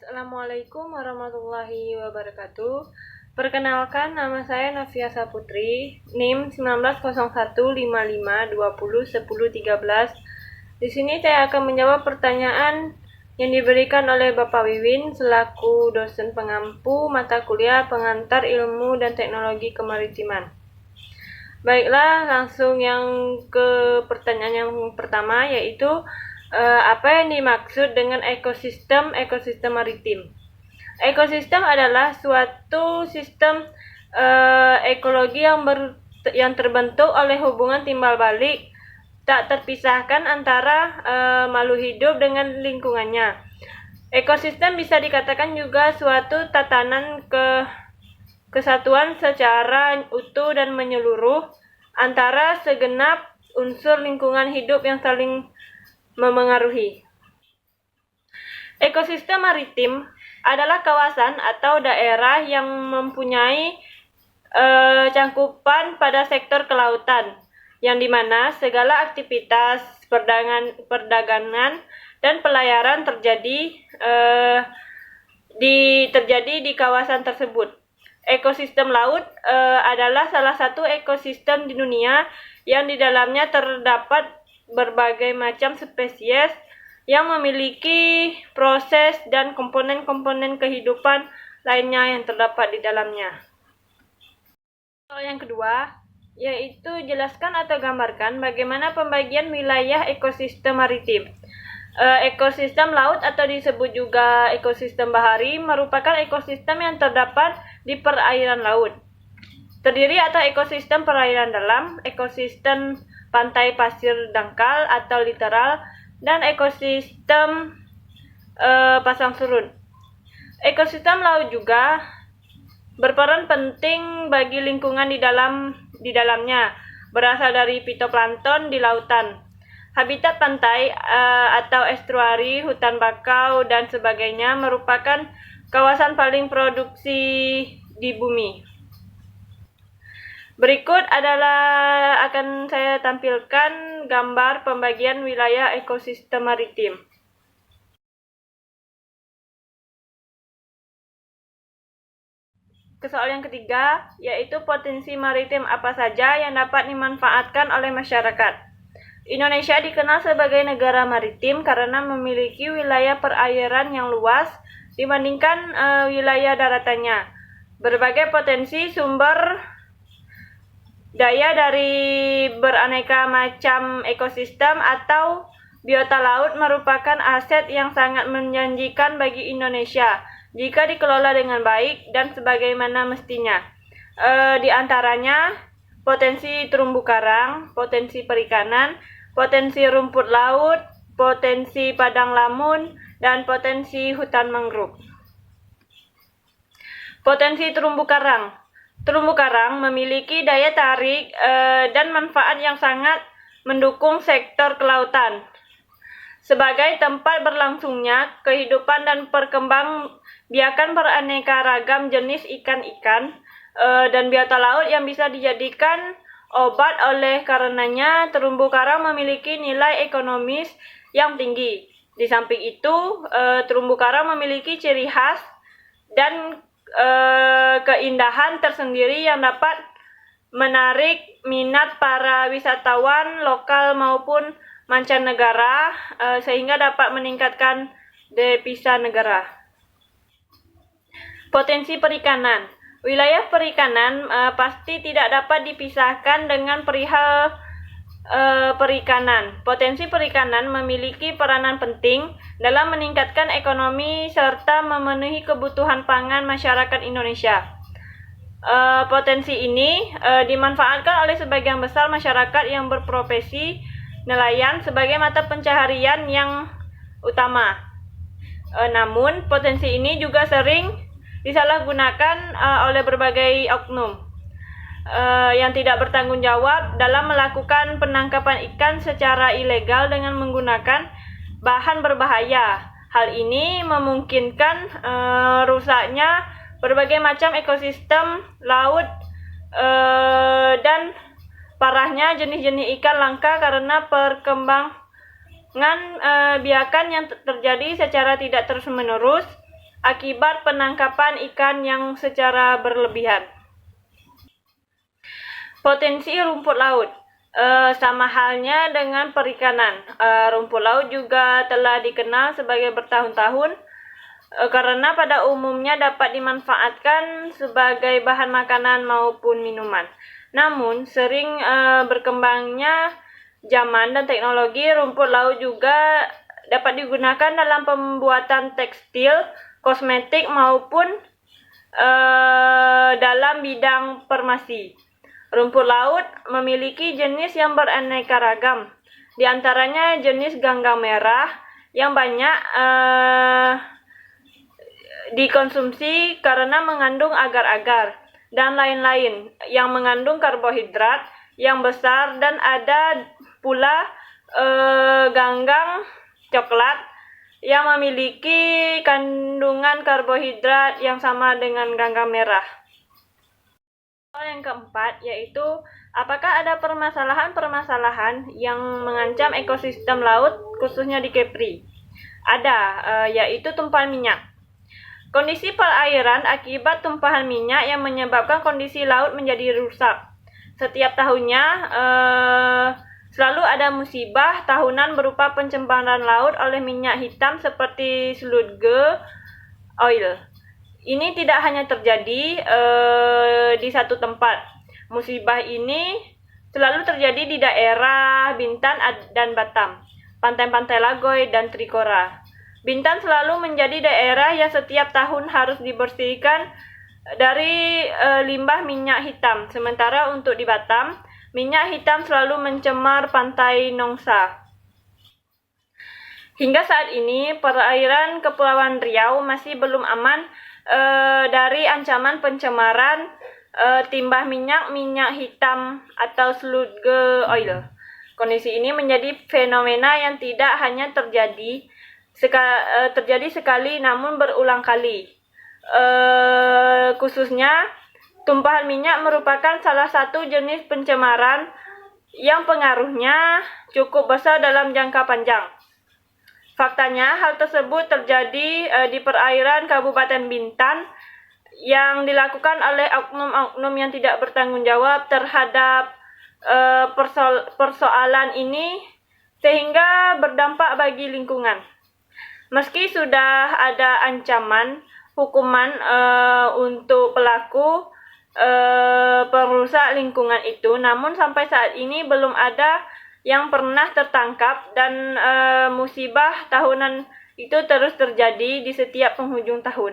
Assalamualaikum warahmatullahi wabarakatuh. Perkenalkan, nama saya Novia Saputri, NIM 190155201013. Di sini saya akan menjawab pertanyaan yang diberikan oleh Bapak Wiwin selaku dosen pengampu mata kuliah Pengantar Ilmu dan Teknologi Kemaritiman. Baiklah, langsung yang ke pertanyaan yang pertama, yaitu apa yang dimaksud dengan ekosistem maritim? Ekosistem adalah suatu sistem ekologi yang terbentuk oleh hubungan timbal balik tak terpisahkan antara makhluk hidup dengan lingkungannya. Ekosistem bisa dikatakan juga suatu tatanan kesatuan secara utuh dan menyeluruh antara segenap unsur lingkungan hidup yang saling memengaruhi. Ekosistem maritim adalah kawasan atau daerah yang mempunyai cangkupan pada sektor kelautan, yang dimana segala aktivitas perdagangan dan pelayaran terjadi di kawasan tersebut. Ekosistem laut adalah salah satu ekosistem di dunia yang di dalamnya terdapat berbagai macam spesies yang memiliki proses dan komponen-komponen kehidupan lainnya yang terdapat di dalamnya. Soal yang kedua, yaitu jelaskan atau gambarkan bagaimana pembagian wilayah ekosistem maritim. Ekosistem laut atau disebut juga ekosistem bahari merupakan ekosistem yang terdapat di perairan laut. Terdiri atau ekosistem perairan dalam, ekosistem pantai pasir dangkal atau literal, dan ekosistem pasang surut. Ekosistem laut juga berperan penting bagi lingkungan di dalamnya, berasal dari fitoplankton di lautan, habitat pantai atau estuari, hutan bakau, dan sebagainya merupakan kawasan paling produksi di bumi. Berikut akan saya tampilkan gambar pembagian wilayah ekosistem maritim. Ke soal yang ketiga, yaitu potensi maritim apa saja yang dapat dimanfaatkan oleh masyarakat. Indonesia dikenal sebagai negara maritim karena memiliki wilayah perairan yang luas dibandingkan wilayah daratannya. Berbagai potensi sumber daya dari beraneka macam ekosistem atau biota laut merupakan aset yang sangat menjanjikan bagi Indonesia jika dikelola dengan baik dan sebagaimana mestinya. Di antaranya potensi terumbu karang, potensi perikanan, potensi rumput laut, potensi padang lamun, dan potensi hutan mangrove. Potensi terumbu karang. Terumbu karang memiliki daya tarik dan manfaat yang sangat mendukung sektor kelautan. Sebagai tempat berlangsungnya kehidupan dan perkembangbiakan beraneka ragam jenis ikan-ikan dan biota laut yang bisa dijadikan obat, oleh karenanya terumbu karang memiliki nilai ekonomis yang tinggi. Di samping itu, terumbu karang memiliki ciri khas dan keindahan tersendiri yang dapat menarik minat para wisatawan lokal maupun mancanegara sehingga dapat meningkatkan devisa negara. Potensi perikanan. Wilayah perikanan pasti tidak dapat dipisahkan dengan perihal perikanan. Potensi perikanan memiliki peranan penting dalam meningkatkan ekonomi serta memenuhi kebutuhan pangan masyarakat Indonesia. Potensi ini dimanfaatkan oleh sebagian besar masyarakat yang berprofesi nelayan sebagai mata pencaharian yang utama. Namun, potensi ini juga sering disalahgunakan oleh berbagai oknum yang tidak bertanggung jawab dalam melakukan penangkapan ikan secara ilegal dengan menggunakan bahan berbahaya. Hal ini memungkinkan rusaknya berbagai macam ekosistem laut dan parahnya jenis-jenis ikan langka karena perkembangan biakan yang terjadi secara tidak terus-menerus akibat penangkapan ikan yang secara berlebihan. Potensi rumput laut. Sama halnya dengan perikanan. Rumput laut juga telah dikenal sebagai bertahun-tahun karena pada umumnya dapat dimanfaatkan sebagai bahan makanan maupun minuman. Namun, sering berkembangnya zaman dan teknologi, rumput laut juga dapat digunakan dalam pembuatan tekstil, kosmetik maupun dalam bidang farmasi. Rumput laut memiliki jenis yang beraneka ragam. Di antaranya jenis ganggang merah yang banyak dikonsumsi karena mengandung agar-agar dan lain-lain yang mengandung karbohidrat yang besar, dan ada pula ganggang coklat yang memiliki kandungan karbohidrat yang sama dengan ganggang merah. Yang keempat yaitu apakah ada permasalahan-permasalahan yang mengancam ekosistem laut khususnya di Kepri? Ada, yaitu tumpahan minyak. Kondisi perairan akibat tumpahan minyak yang menyebabkan kondisi laut menjadi rusak. Setiap tahunnya selalu ada musibah tahunan berupa pencemaran laut oleh minyak hitam seperti sludge oil. Ini tidak hanya terjadi di satu tempat. Musibah ini selalu terjadi di daerah Bintan dan Batam, pantai-pantai Lagoy dan Trikora. Bintan selalu menjadi daerah yang setiap tahun harus dibersihkan dari limbah minyak hitam. Sementara untuk di Batam, minyak hitam selalu mencemar pantai Nongsa. Hingga saat ini, perairan Kepulauan Riau masih belum aman dari ancaman pencemaran limbah minyak hitam atau sludge oil. Kondisi ini menjadi fenomena yang tidak hanya terjadi sekali namun berulang kali. Khususnya tumpahan minyak merupakan salah satu jenis pencemaran yang pengaruhnya cukup besar dalam jangka panjang. Faktanya, hal tersebut terjadi di perairan Kabupaten Bintan yang dilakukan oleh oknum-oknum yang tidak bertanggung jawab terhadap persoalan ini sehingga berdampak bagi lingkungan. Meski sudah ada ancaman hukuman untuk pelaku perusak lingkungan itu, namun sampai saat ini belum ada yang pernah tertangkap, dan musibah tahunan itu terus terjadi di setiap penghujung tahun.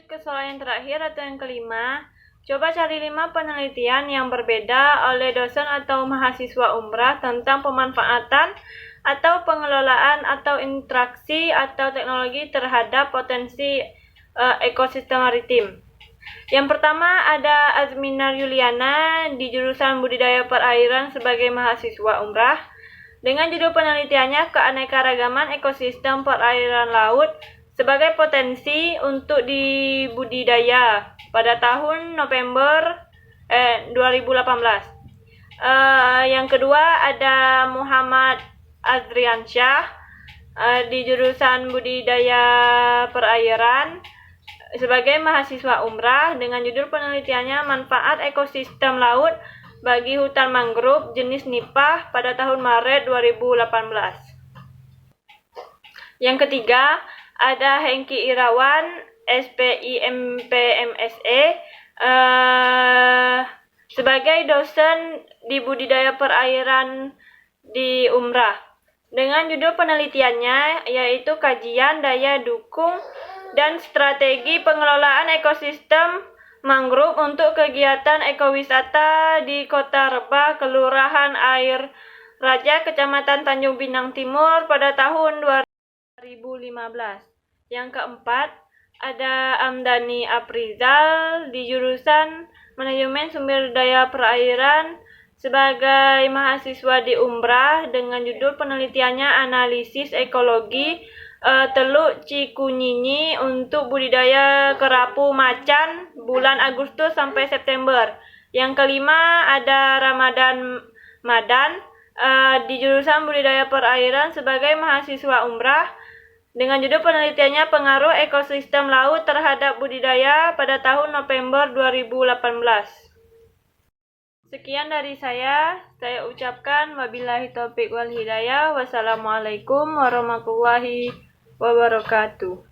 Kesalahan yang terakhir atau yang kelima, coba cari 5 penelitian yang berbeda oleh dosen atau mahasiswa umrah tentang pemanfaatan atau pengelolaan atau interaksi atau teknologi terhadap potensi ekosistem maritim. Yang pertama ada Azminar Yuliana di jurusan Budidaya Perairan sebagai mahasiswa umrah dengan judul penelitiannya Keanekaragaman Ekosistem Perairan Laut sebagai potensi untuk dibudidaya pada tahun November 2018. Yang kedua ada Muhammad Azriansyah di jurusan Budidaya Perairan sebagai mahasiswa umrah dengan judul penelitiannya Manfaat Ekosistem Laut bagi Hutan Mangrove jenis nipah pada tahun Maret 2018. Yang ketiga ada Hengki Irawan SPIMPMSE sebagai dosen di budidaya perairan di umrah dengan judul penelitiannya yaitu Kajian Daya Dukung dan Strategi Pengelolaan Ekosistem Mangrove untuk Kegiatan Ekowisata di Kota Rebah, Kelurahan Air Raja, Kecamatan Tanjung Pinang Timur pada tahun 2015. Yang keempat, ada Amdani Aprizal di jurusan Manajemen Sumber Daya Perairan sebagai mahasiswa di umrah dengan judul penelitiannya Analisis Ekologi Teluk Cikunyinyi untuk budidaya kerapu macan bulan Agustus sampai September. Yang kelima ada Ramadan Madan di jurusan Budidaya Perairan sebagai mahasiswa umrah dengan judul penelitiannya Pengaruh Ekosistem Laut Terhadap Budidaya pada tahun November 2018. Sekian dari saya ucapkan wabillahi taufiq wal hidayah. Wassalamualaikum warahmatullahi wabarakatuh.